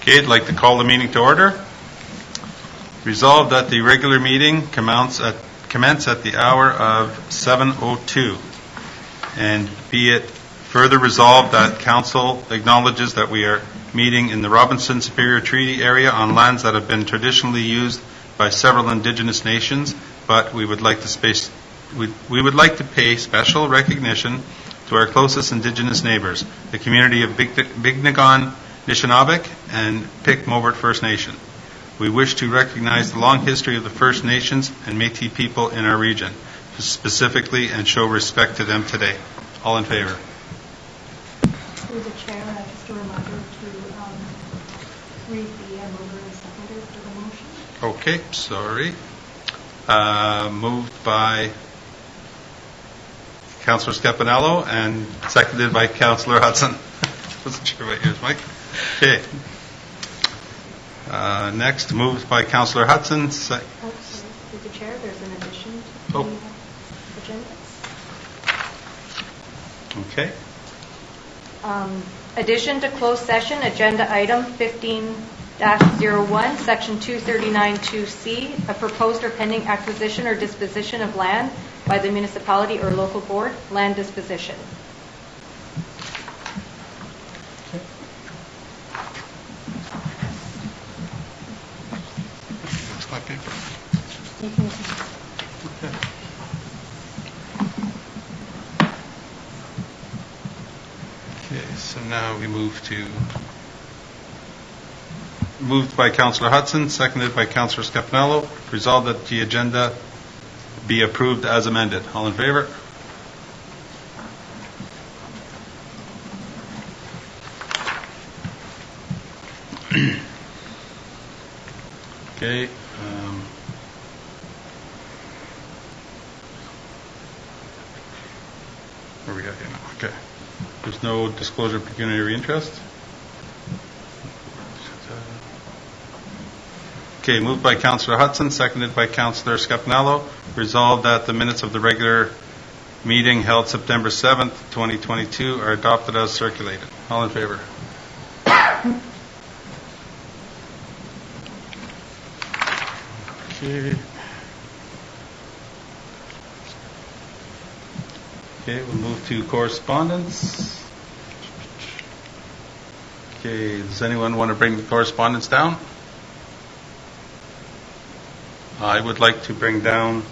Okay, I'd like to call the meeting to order. Resolved that the regular meeting commence at the hour of 7:02. And be it further resolved that Council acknowledges that we are meeting in the Robinson Superior Treaty area on lands that have been traditionally used by several Indigenous nations, but we would like to pay special recognition to our closest Indigenous neighbors, the community of Bignagon, Nishinabek, and Pic-Mobert First Nation. We wish to recognize the long history of the First Nations and Métis people in our region, specifically, and show respect to them today. All in favor? Through the chair, I have just a reminder to read the mover and seconder for the motion. Okay, sorry. Moved by Councillor Scapanello and seconded by Councillor Hudson. Wasn't sure about yours, Mike. Okay. Next, moved by Councillor Hudson. Sorry. Through the chair, there's an addition to the agenda. Okay. Addition to closed session, agenda item 15-01, section 239-2C, a proposed or pending acquisition or disposition of land by the municipality or local board, land disposition. That's my paper. Okay. Okay, so now we moved by Councillor Hudson, seconded by Councillor Scapanello. Resolved that the agenda be approved as amended. All in favor? Okay. Where we got here now? Okay. There's no disclosure of pecuniary interest. Okay, moved by Councillor Hudson, seconded by Councillor Scapanello. Resolved that the minutes of the regular meeting held September 7th, 2022 are adopted as circulated. All in favor? Okay. Okay, we'll move to correspondence. Okay, does anyone want to bring the correspondence down? I would like to bring down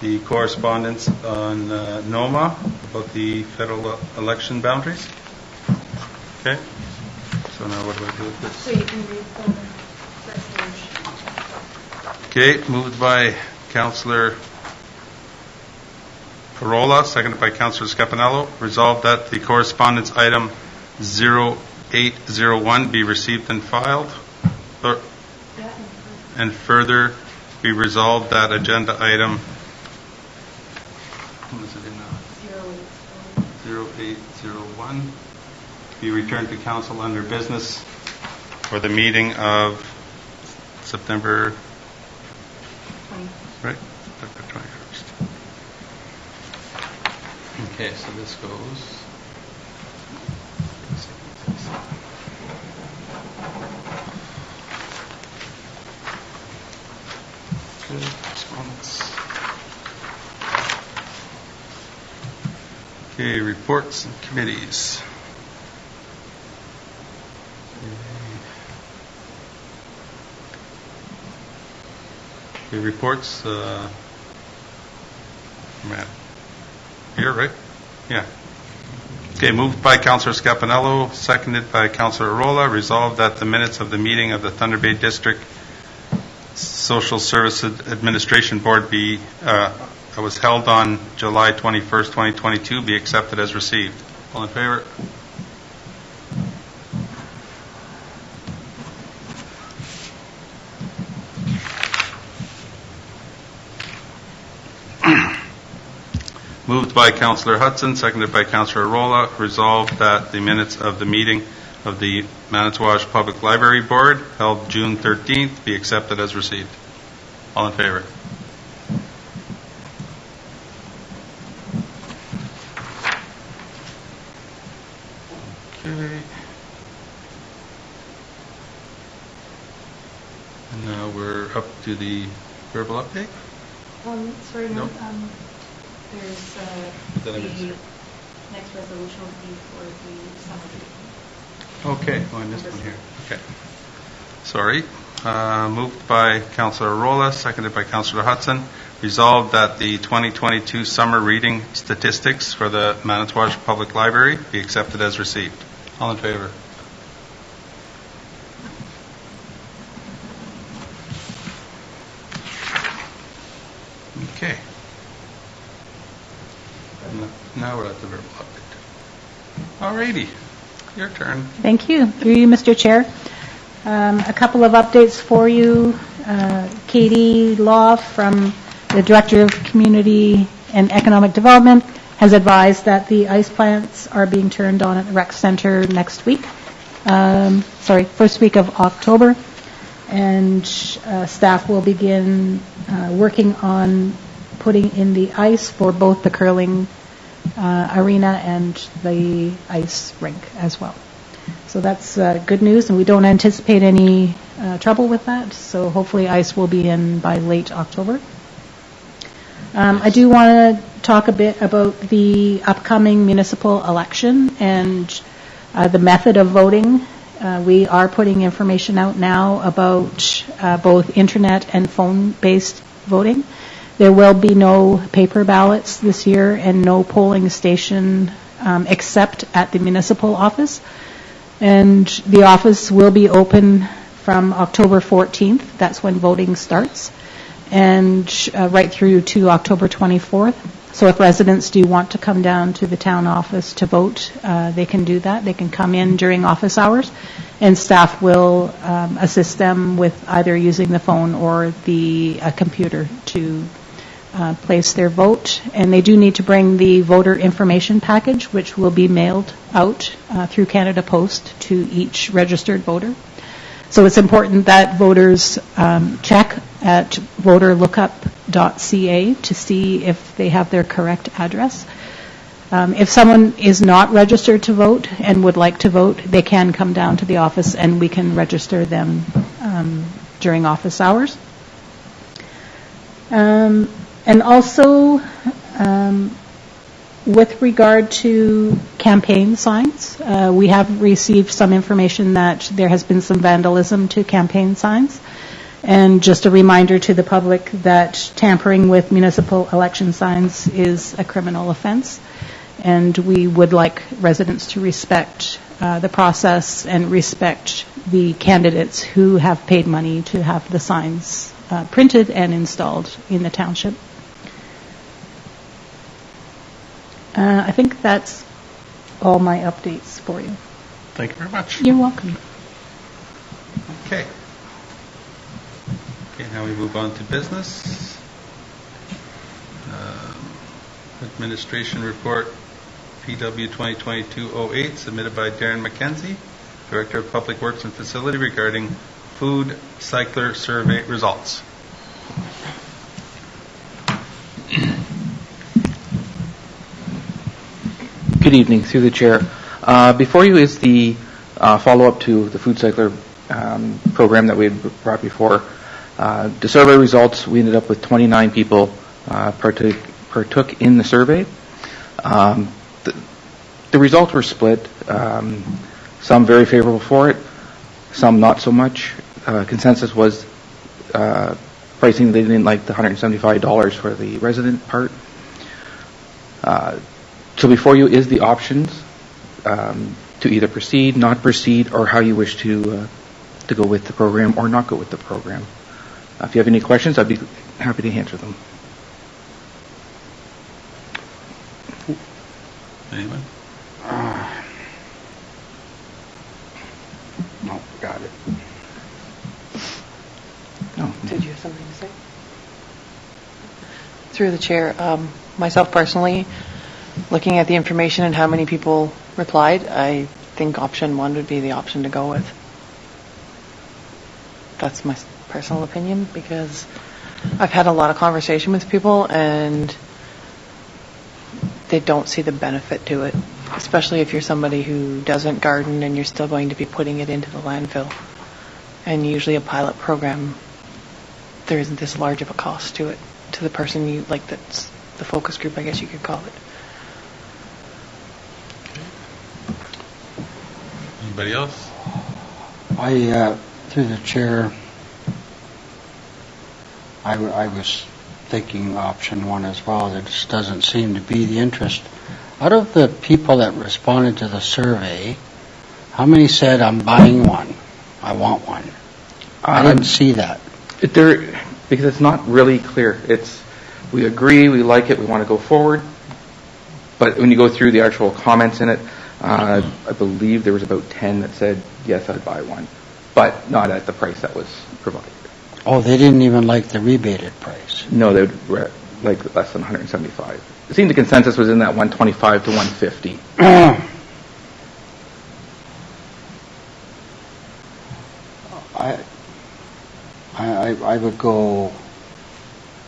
the correspondence on NOMA about the federal election boundaries. Okay, so now what do I do with this? So you can read the resolution. Okay, moved by Councillor Parola, seconded by Councillor Scapanello. Resolved that the correspondence item 0801 be received and filed. And further be resolved that agenda item, what is it in now? 0801 be returned to council under business for the meeting of September 20th. Right? September 21st. Okay, so this goes. Correspondence. Okay, reports and committees. Okay, reports. Matt. Here, right? Yeah. Okay, moved by Councillor Scapanello, seconded by Councillor Arola. Resolved that the minutes of the meeting of the Thunder Bay District Social Services Administration Board was held on July 21st, 2022, be accepted as received. All in favor? Moved by Councillor Hudson, seconded by Councillor Arola. Resolved that the minutes of the meeting of the Manitowoc Public Library Board held June 13th be accepted as received. All in favor? Okay. And now we're up to the verbal update. Sorry, no, Nope. there's Did I miss the it? next resolution will be for the summer reading. Okay, oh, I missed one here. Okay. Sorry. Moved by Councillor Arola, seconded by Councillor Hudson. Resolved that the 2022 summer reading statistics for the Manitowoc Public Library be accepted as received. All in favor? Okay. Now we're at the verbal update. All righty. Your turn. Thank you. Through you, Mr. Chair. A couple of updates for you. Katie Law from the Director of Community and Economic Development has advised that the ice plants are being turned on at the rec center next week. First week of October. And staff will begin working on putting in the ice for both the curling arena and the ice rink as well. So that's good news, and we don't anticipate any trouble with that. So hopefully ice will be in by late October. I do want to talk a bit about the upcoming municipal election and the method of voting. We are putting information out now about both internet and phone-based voting. There will be no paper ballots this year and no polling station except at the municipal office. And the office will be open from October 14th. That's when voting starts. And right through to October 24th. So if residents do want to come down to the town office to vote, they can do that. They can come in during office hours, and staff will assist them with either using the phone or the computer to place their vote. And they do need to bring the voter information package, which will be mailed out through Canada Post to each registered voter. So it's important that voters check at voterlookup.ca to see if they have their correct address. If someone is not registered to vote and would like to vote, they can come down to the office and we can register them during office hours. And also, with regard to campaign signs, we have received some information that there has been some vandalism to campaign signs. And just a reminder to the public that tampering with municipal election signs is a criminal offense. And we would like residents to respect the process and respect the candidates who have paid money to have the signs printed and installed in the township. I think that's all my updates for you. Thank you very much. You're welcome. Okay. Okay, now we move on to business. Administration report PW 2022-08 submitted by Darren McKenzie, Director of Public Works and Facility, regarding food cycler survey results. Good evening, through the chair. Before you is the follow-up to the food cycler program that we had brought before. The survey results, we ended up with 29 people partook in the survey. The results were split. Some very favorable for it, some not so much. Consensus was pricing. They didn't like the $175 for the resident part. So before you is the options to either proceed, not proceed, or how you wish to go with the program or not go with the program. If you have any questions, I'd be happy to answer them. Anyone? No, got it. No. Did you have something to say? Through the chair, myself personally, looking at the information and how many people replied, I think option one would be the option to go with. That's my personal opinion, because I've had a lot of conversation with people and they don't see the benefit to it, especially if you're somebody who doesn't garden and you're still going to be putting it into the landfill. And usually a pilot program, there isn't this large of a cost to it, to the person you, like, that's the focus group, I guess you could call it. Anybody else? Through the chair, I was thinking option one as well. There just doesn't seem to be the interest. Out of the people that responded to the survey, how many said, I'm buying one, I want one? I didn't see that. Because it's not really clear. We agree, we like it, we want to go forward. But when you go through the actual comments in it, I believe there was about 10 that said, yes, I'd buy one, but not at the price that was provided. Oh, they didn't even like the rebated price. No, they would like less than 175. It seemed the consensus was in that 125 to 150. I would go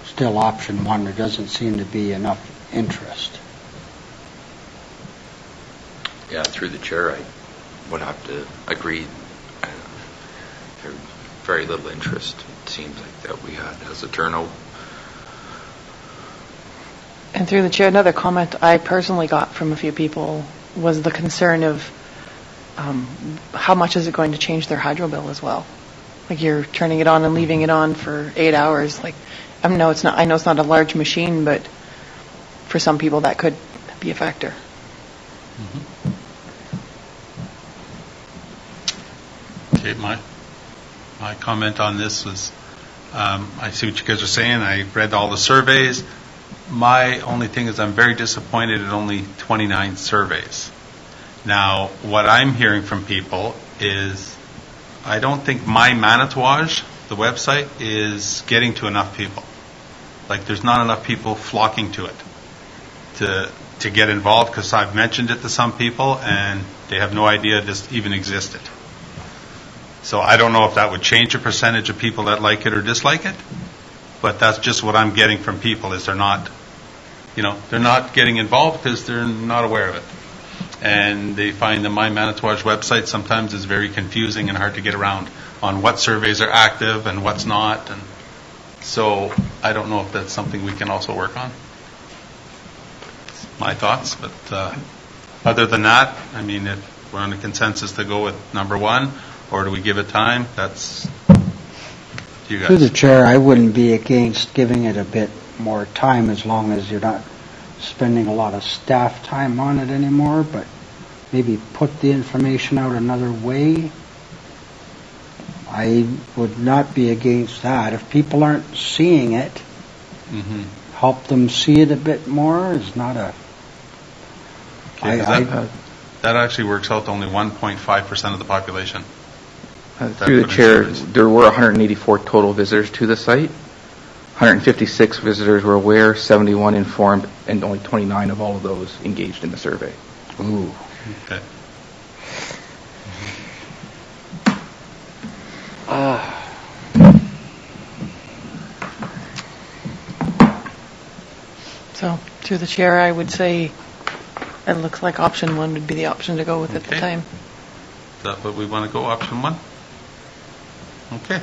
still option one. There doesn't seem to be enough interest. Yeah, through the chair, I would have to agree. There's very little interest, it seems like, that we had as a turnout. And through the chair, another comment I personally got from a few people was the concern of how much is it going to change their hydro bill as well? Like, you're turning it on and leaving it on for 8 hours. Like, I know it's not a large machine, but for some people that could be a factor. Mm-hmm. Okay, my comment on this was, I see what you guys are saying. I read all the surveys. My only thing is I'm very disappointed at only 29 surveys. Now, what I'm hearing from people is I don't think My Manitouage, the website, is getting to enough people. Like, there's not enough people flocking to it to get involved, because I've mentioned it to some people and they have no idea this even existed. So I don't know if that would change the percentage of people that like it or dislike it, but that's just what I'm getting from people, is they're not getting involved because they're not aware of it. And they find the My Manitouage website sometimes is very confusing and hard to get around on what surveys are active and what's not. And so I don't know if that's something we can also work on. It's my thoughts, but other than that, I mean, if we're on a consensus to go with number one, or do we give it time? That's you guys. Through the chair, I wouldn't be against giving it a bit more time, as long as you're not spending a lot of staff time on it anymore, but maybe put the information out another way. I would not be against that. If people aren't seeing it, help them see it a bit more is not a... That actually works out to only 1.5% of the population. Through the chair, there were 184 total visitors to the site. 156 visitors were aware, 71 informed, and only 29 of all of those engaged in the survey. Ooh. Okay. So, through the chair, I would say it looks like option one would be the option to go with at the time. Is that what we want to go, option one? Okay.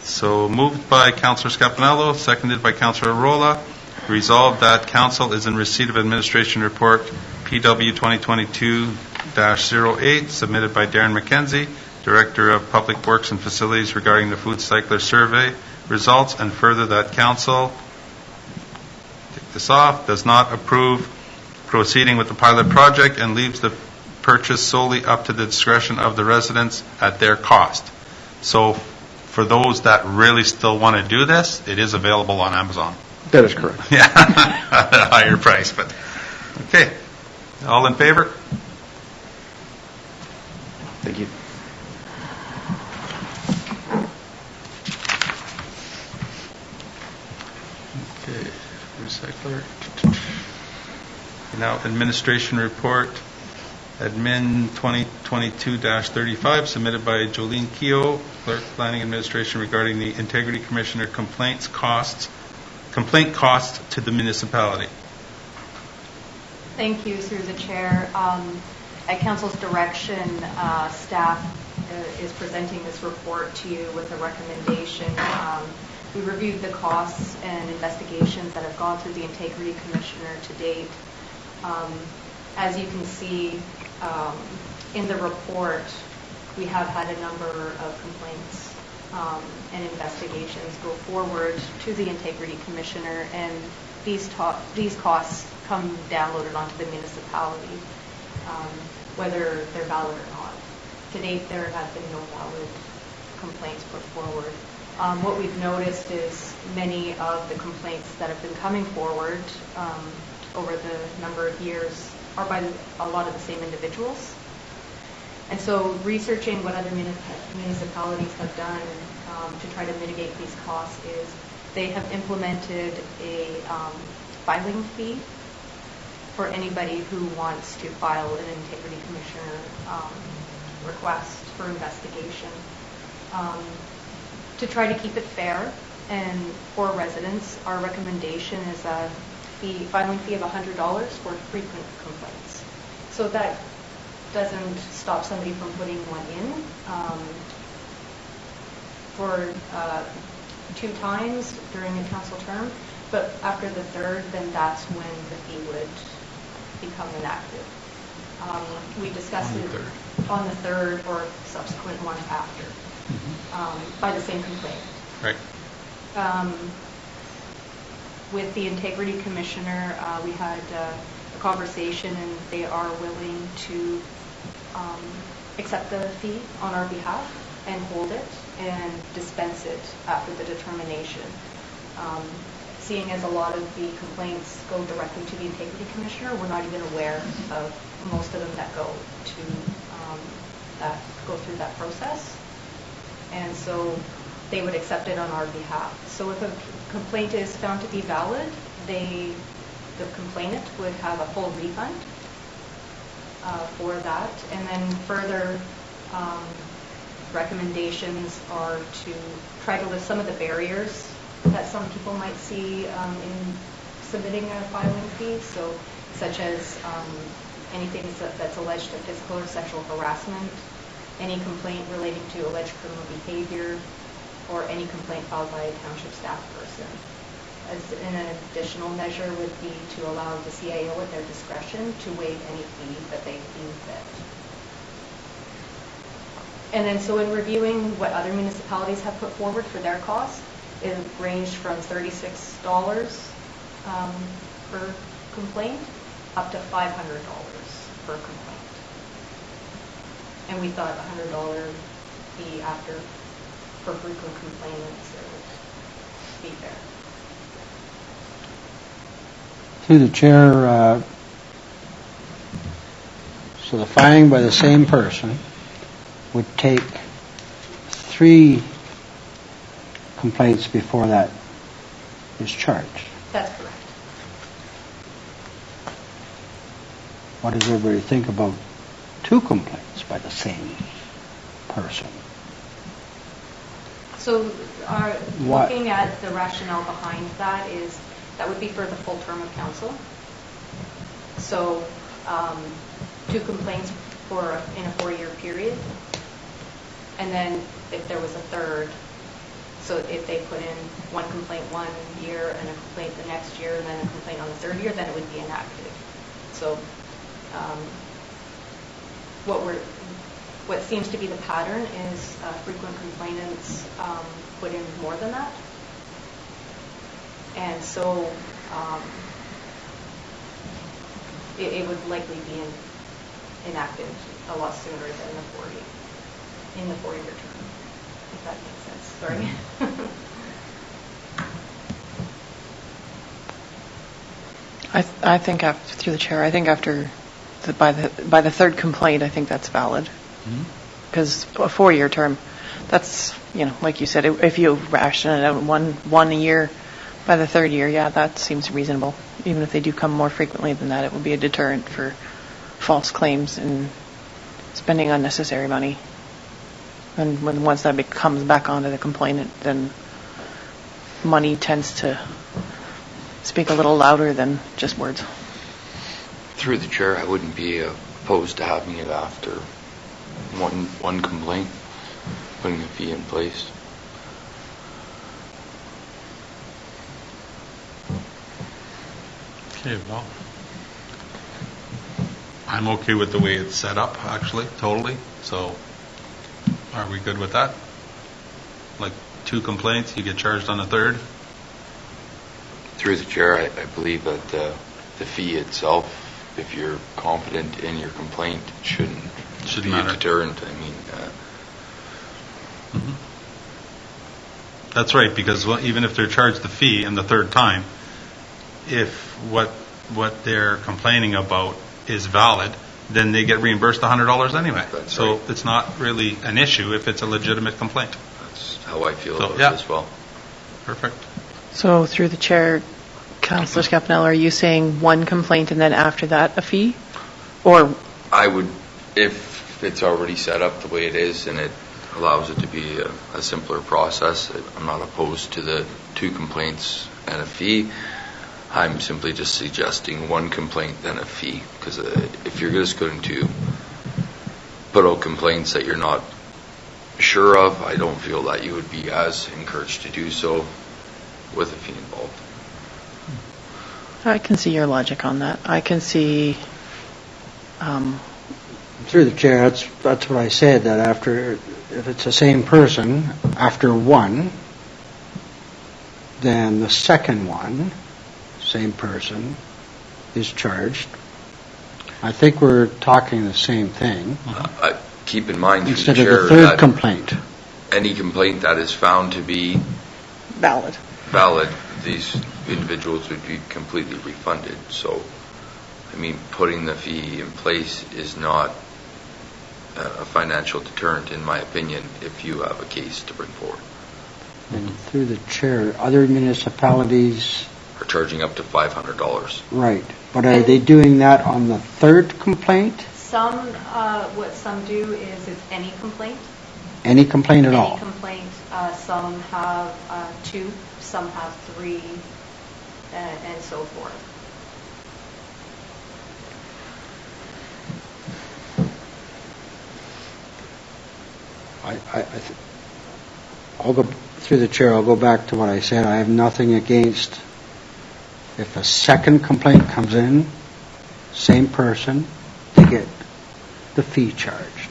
So moved by Councillor Scapanello, seconded by Councillor Rolla. Resolved that Council is in receipt of Administration Report PW 2022-08, submitted by Darren McKenzie, Director of Public Works and Facilities, regarding the food cycler survey results, and further that Council, take this off, does not approve proceeding with the pilot project and leaves the purchase solely up to the discretion of the residents at their cost. So for those that really still want to do this, it is available on Amazon. That is correct. Yeah, at a higher price, but okay. All in favor? Thank you. Okay, recycler. Now, administration report, admin 2022-35, submitted by Jolene Keogh, Clerk Planning Administration, regarding the Integrity Commissioner complaint costs to the municipality. Thank you, through the chair. At Council's direction, staff is presenting this report to you with a recommendation. We reviewed the costs and investigations that have gone through the Integrity Commissioner to date. As you can see in the report, we have had a number of complaints and investigations go forward to the Integrity Commissioner, and these costs come downloaded onto the municipality, whether they're valid or not. To date, there have been no valid complaints put forward. What we've noticed is many of the complaints that have been coming forward over the number of years are by a lot of the same individuals. And so researching what other municipalities have done to try to mitigate these costs is they have implemented a filing fee for anybody who wants to file an Integrity Commissioner request for investigation. To try to keep it fair and for residents, our recommendation is a filing fee of $100 for frequent complaints. So that doesn't stop somebody from putting one in for 2 times during a council term, but after the 3rd, then that's when the fee would become inactive. We discussed it on the 3rd or subsequent one after, by the same complaint. Right. With the Integrity Commissioner, we had a conversation, and they are willing to accept the fee on our behalf and hold it and dispense it after the determination. Seeing as a lot of the complaints go directly to the Integrity Commissioner, we're not even aware of most of them that go to go through that process, and so they would accept it on our behalf. So if a complaint is found to be valid, the complainant would have a full refund for that. And then further recommendations are to try to lift some of the barriers that some people might see in submitting a filing fee, so such as anything that's alleged of physical or sexual harassment, any complaint relating to alleged criminal behavior, or any complaint filed by a township staff person. As an additional measure would be to allow the CIO at their discretion to waive any fee that they deem fit. And then so in reviewing what other municipalities have put forward for their costs, it ranged from $36 per complaint up to $500 per complaint. And we thought a $100 fee after for frequent complainants would be fair. Through the chair, so the filing by the same person would take 3 complaints before that is charged. That's correct. What does everybody think about 2 complaints by the same person? So What? looking at the rationale behind that is that would be for the full term of council. So 2 complaints in a 4-year period. And then if there was a third, so if they put in 1 complaint 1 year and a complaint the next year and then a complaint on the 3rd year, then it would be inactive. So what seems to be the pattern is frequent complainants put in more than that. And so it would likely be inactive a lot sooner than in the 4-year term, if that makes sense. Sorry. I think after, through the chair, I think after by the 3rd complaint, I think that's valid. Because a 4-year term, that's, like you said, if you ration it out one a year, by the 3rd year, yeah, that seems reasonable. Even if they do come more frequently than that, it would be a deterrent for false claims and spending unnecessary money. And once that comes back onto the complainant, then money tends to speak a little louder than just words. Through the chair, I wouldn't be opposed to having it after one complaint, putting a fee in place. Okay, well, I'm okay with the way it's set up, actually, totally. So, are we good with that? Like 2 complaints, you get charged on a third? Through the chair, I believe that the fee itself, if you're confident in your complaint, shouldn't be matter. a deterrent. I mean, That's right, because even if they're charged the fee and the third time, if what they're complaining about is valid, then they get reimbursed $100 anyway. That's so right. It's not really an issue if it's a legitimate complaint. that's how I feel So, about yeah. it as well. Perfect. So through the chair, Councillor Scapinell, are you saying 1 complaint and then after that a fee? Or I would, if it's already set up the way it is and it allows it to be a simpler process, I'm not opposed to the 2 complaints and a fee. I'm simply just suggesting 1 complaint then a fee, because if you're just going to put out complaints that you're not sure of, I don't feel that you would be as encouraged to do so with a fee involved. I can see your logic on that. I can see, Through the chair, that's what I said, that after, if it's the same person, after 1, then the second one, same person, is charged. I think we're talking the same thing. Keep in mind, through Instead the of chair, the third that complaint. any complaint that is found to be valid. valid, these individuals would be completely refunded. So, I mean, putting the fee in place is not a financial deterrent, in my opinion, if you have a case to bring forward. And through the chair, other municipalities, Are charging up to $500. right, but are they doing that on the third complaint? What some do is it's any complaint. Any complaint at all? Any complaint. Some have 2, some have 3, and so forth. I'll go through the chair. I'll go back to what I said. I have nothing against if a second complaint comes in, same person, they get the fee charged,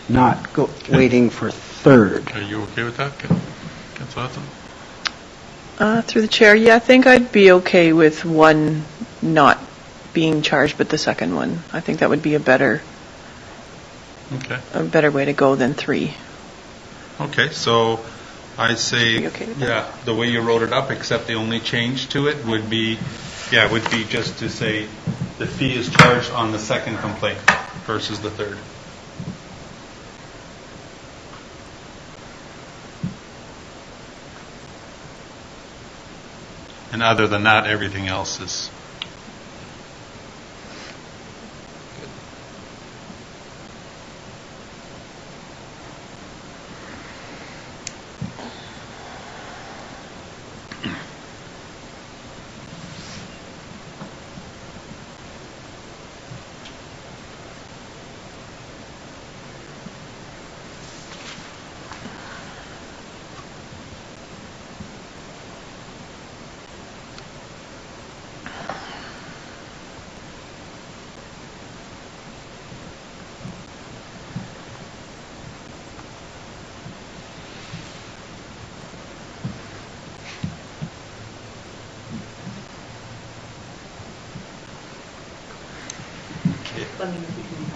not waiting for third. Are you okay with that, Councillor Hudson? Through the chair, yeah, I think I'd be okay with 1 not being charged, but the second one. I think that would be a better way to go than 3. Okay, so I say, Should be okay with that? yeah, the way you wrote it up, except the only change to it would be just to say the fee is charged on the second complaint versus the third. And other than that, everything else is...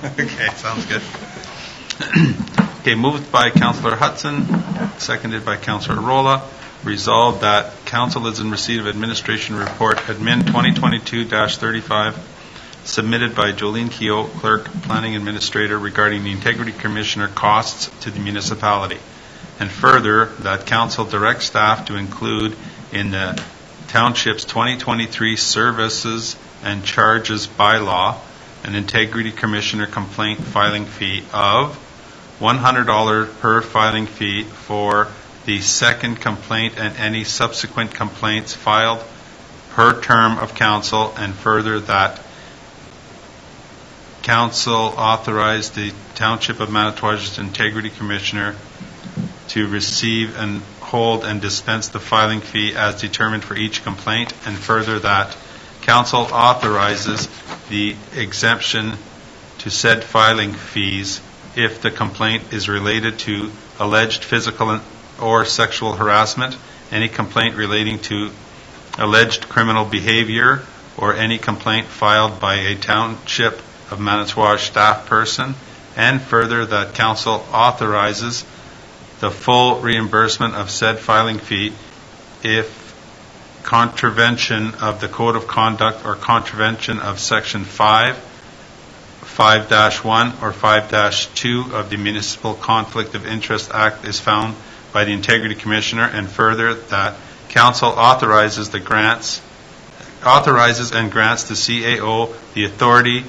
Okay, sounds good. Okay, moved by Councillor Hudson, seconded by Councillor Rolla. Resolved that Council is in receipt of Administration Report Admin 2022-35 submitted by Jolene Keogh, Clerk, Planning Administrator, regarding the Integrity Commissioner costs to the municipality. And further, that Council directs staff to include in the Township's 2023 Services and Charges Bylaw an Integrity Commissioner complaint filing fee of $100 per filing fee for the second complaint and any subsequent complaints filed per term of council, and further that council authorize the Township of Manitouwadge's Integrity Commissioner to receive and hold and dispense the filing fee as determined for each complaint, and further that council authorizes the exemption to said filing fees if the complaint is related to alleged physical or sexual harassment, any complaint relating to alleged criminal behavior, or any complaint filed by a Township of Manitouwadge staff person, and further that council authorizes the full reimbursement of said filing fee if contravention of the Code of Conduct or contravention of Section 5, 5-1, or 5-2 of the Municipal Conflict of Interest Act is found by the Integrity Commissioner, and further that council authorizes and grants the CAO the authority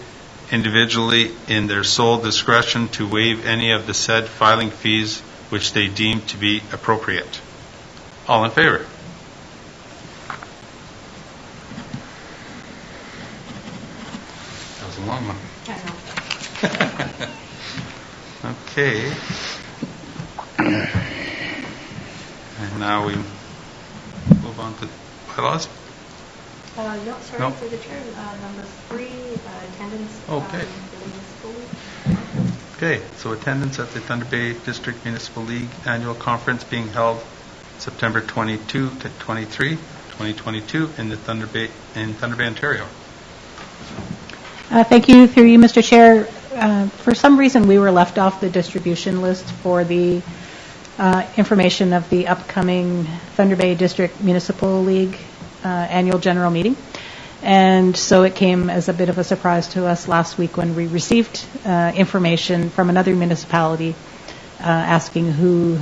individually in their sole discretion to waive any of the said filing fees which they deem to be appropriate. All in favor? That was a long one. Okay. And now we move on to bylaws. No, sorry, No. through the chair. Number 3, attendance. Okay. The municipal league. Okay, so attendance at the Thunder Bay District Municipal League Annual Conference being held September 22 to 23, 2022 in the Thunder Bay, Ontario. Thank you, through you, Mr. Chair. For some reason, we were left off the distribution list for the information of the upcoming Thunder Bay District Municipal League Annual General Meeting. And so it came as a bit of a surprise to us last week when we received information from another municipality asking who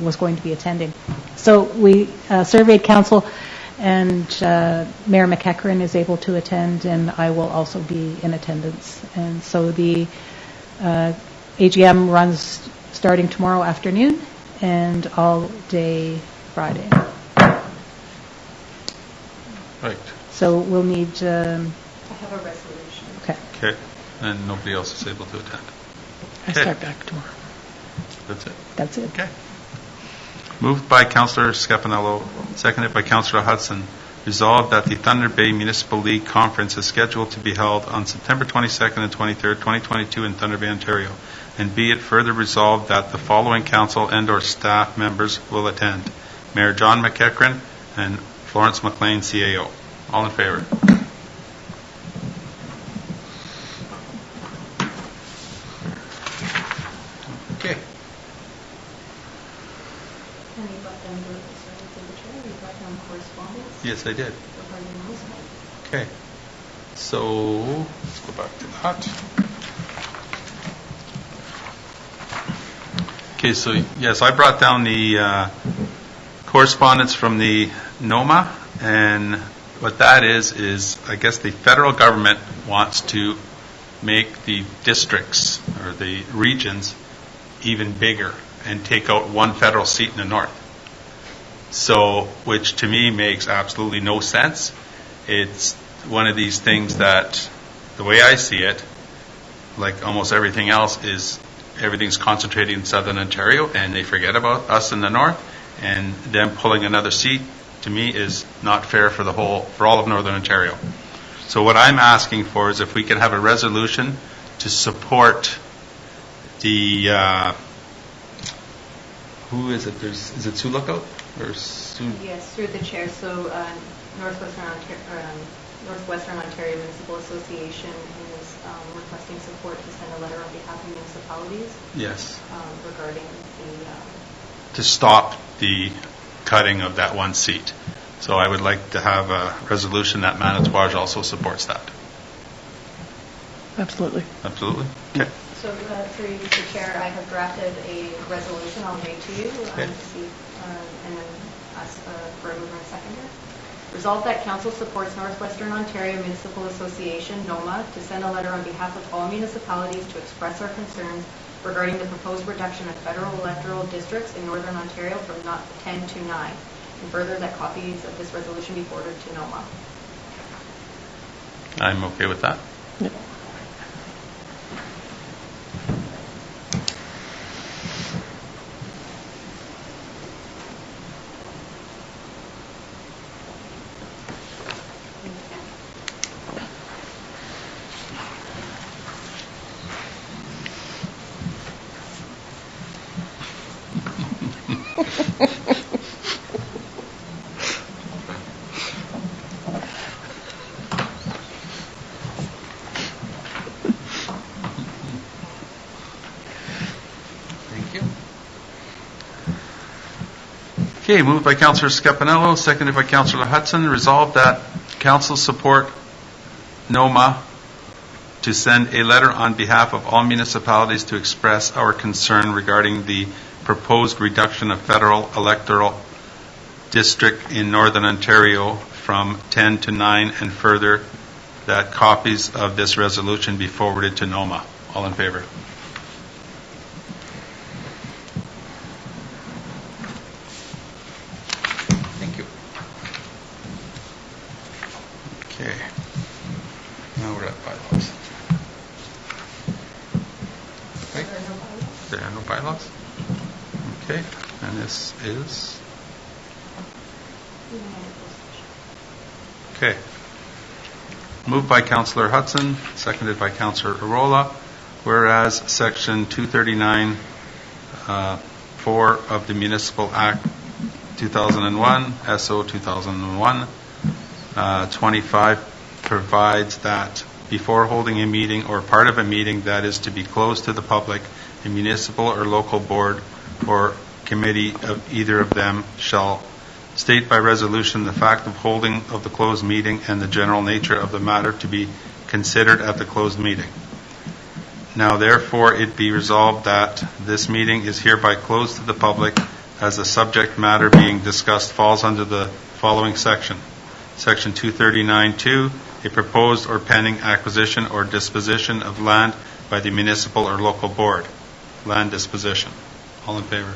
was going to be attending. So we surveyed council, and Mayor McEachran is able to attend, and I will also be in attendance. And so the AGM runs starting tomorrow afternoon and all day Friday. Right. So we'll need... I have a resolution. Okay. Okay. And nobody else is able to attend. I Okay. start back tomorrow. That's it. That's it. Okay. Moved by Councillor Scapanello, seconded by Councillor Hudson. Resolved that the Thunder Bay Municipal League Conference is scheduled to be held on September 22nd and 23rd, 2022 in Thunder Bay, Ontario. And be it further resolved that the following council and or staff members will attend. Mayor John McEachran and Florence McLean, CAO. All in favor? Okay. And you brought down through the chair. You brought down correspondence. Yes, I did. Regarding the municipal. Okay. So, let's go back to that. Okay, so yes, I brought down the correspondence from the NOMA, and what that is I guess the federal government wants to make the districts or the regions even bigger and take out one federal seat in the north. So, which to me makes absolutely no sense. It's one of these things that, the way I see it, like almost everything else, is everything's concentrated in southern Ontario and they forget about us in the north, and them pulling another seat to me is not fair for all of northern Ontario. So what I'm asking for is if we can have a resolution to support the who is it? Is it Sioux Lookout or Sioux? Yes, through the chair. So Northwestern Ontario Municipal Association is requesting support to send a letter on behalf of municipalities. Yes. Regarding the... To stop the cutting of that one seat. So I would like to have a resolution that Manitouwadge also supports that. Absolutely. Absolutely. Okay. So through you, Mr. Chair, I have drafted a resolution I'll read to you Okay. and then ask for a mover and seconder. Resolved that Council supports Northwestern Ontario Municipal Association, NOMA, to send a letter on behalf of all municipalities to express our concerns regarding the proposed reduction of federal electoral districts in Northern Ontario from 10 to 9, and further that copies of this resolution be forwarded to NOMA. I'm okay with that. Yep. Thank you. Okay, moved by Councillor Scapanello, seconded by Councillor Hudson. Resolved that council support NOMA to send a letter on behalf of all municipalities to express our concern regarding the proposed reduction of federal electoral district in Northern Ontario from 10 to 9, and further that copies of this resolution be forwarded to NOMA. All in favor? Thank you. Okay. Now we're at bylaws. Right? There are no bylaws? Okay. And this is? Okay. Moved by Councillor Hudson, seconded by Councillor Arola, whereas Section 239, 4 of the Municipal Act 2001, SO 2001, 25 provides that before holding a meeting or part of a meeting that is to be closed to the public, a municipal or local board or committee of either of them shall state by resolution the fact of holding of the closed meeting and the general nature of the matter to be considered at the closed meeting. Now therefore it be resolved that this meeting is hereby closed to the public as the subject matter being discussed falls under the following section. Section 239-2, a proposed or pending acquisition or disposition of land by the municipal or local board. Land disposition. All in favor?